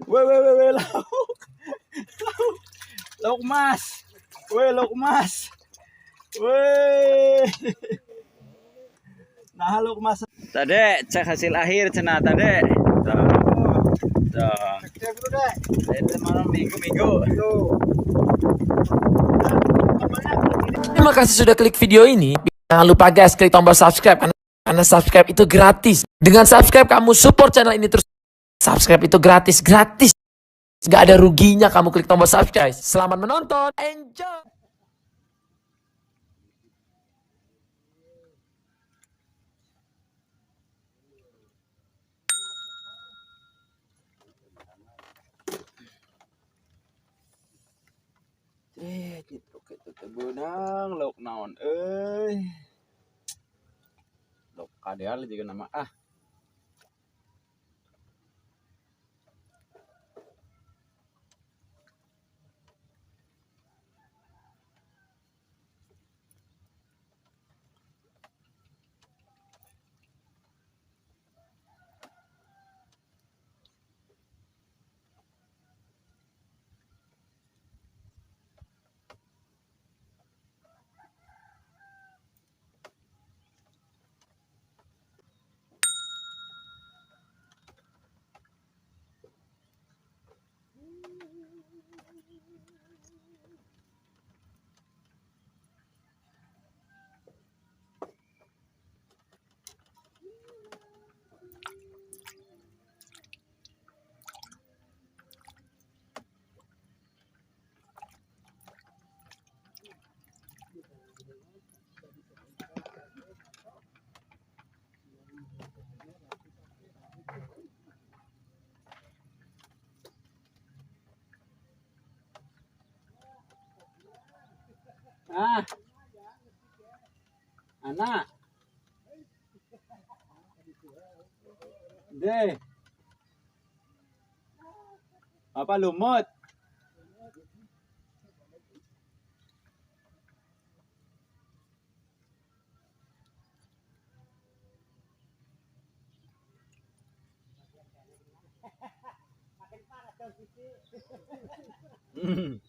Weh, lauk mas. Weh, lauk mas. Weh. Nah, lauk mas. Tade, cek hasil akhir cenah tade. Tuh. Cek dulu deh. Itu malam minggu. Terima kasih sudah klik video ini. Jangan lupa guys, klik tombol subscribe karena subscribe itu gratis. Dengan subscribe kamu support channel ini terus. Subscribe itu gratis. Gak ada ruginya kamu klik tombol subscribe. Selamat menonton, enjoy. Gitu teh beunang lauk naon euy. Lauk kadeal juga nama ah. Ah. Anak. Deh. Apa lumut? Hmm.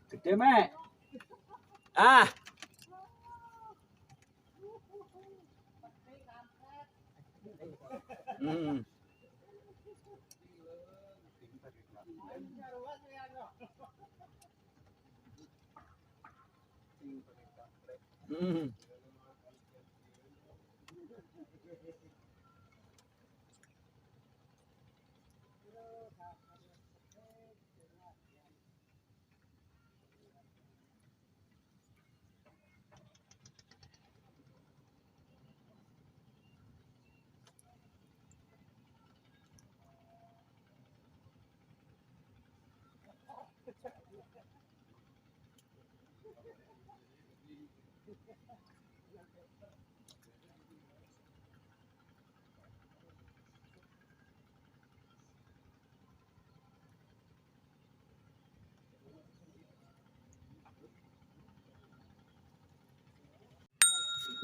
Gede, Mek. Ah. Hmm. Hmm.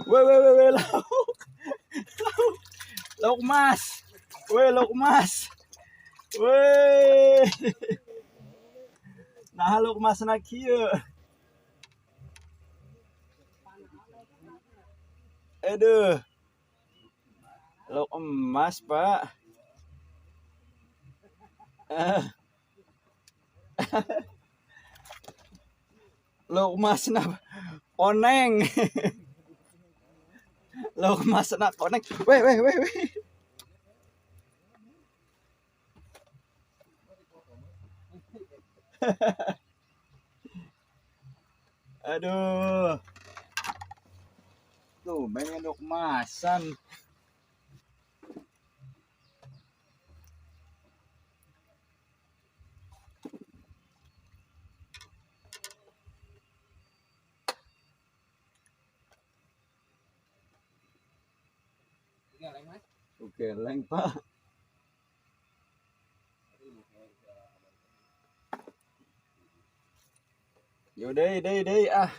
Weh, lauk. Lauk mas. Weh, lauk mas. Weh. Nah, lauk mas nak kieu. Aduh. Lauk emas, Pak. Lauk emas nak oneng. Lauk emas nak oneng. Weh. Aduh. Tuh, pengen lauk emasan. Oke, leng, Pak. Yaudah, deh, ah.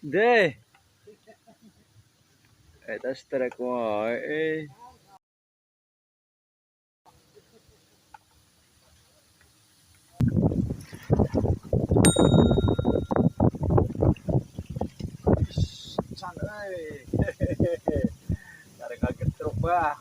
Deh. Eta strek wae. Can euy. Karek kaget truk, Bah.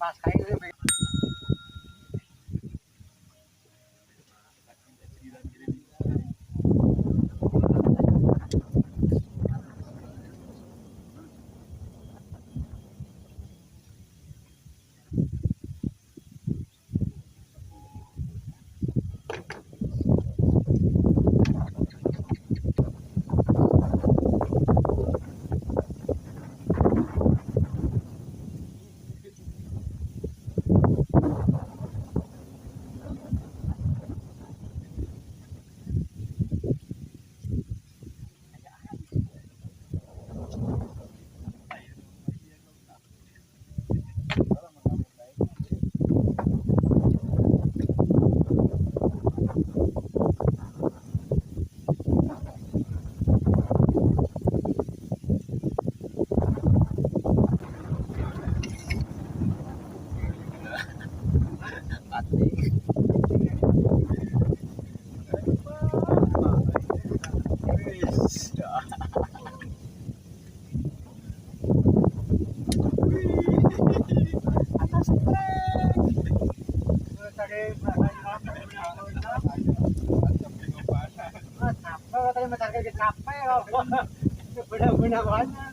pas kayak gitu. Benar-benar banyak.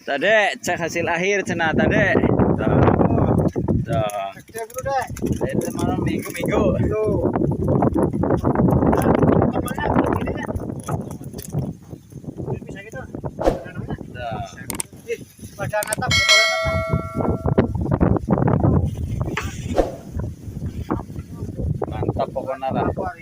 Tade cek hasil akhir cenah tade. Tuh. Tuh. Cek dulu deh. Itu malam minggu-minggu. Tuh. Bisa gitu. Tuh. Ih, badan atap, badan atap. Mantap pokoknya lah. Well.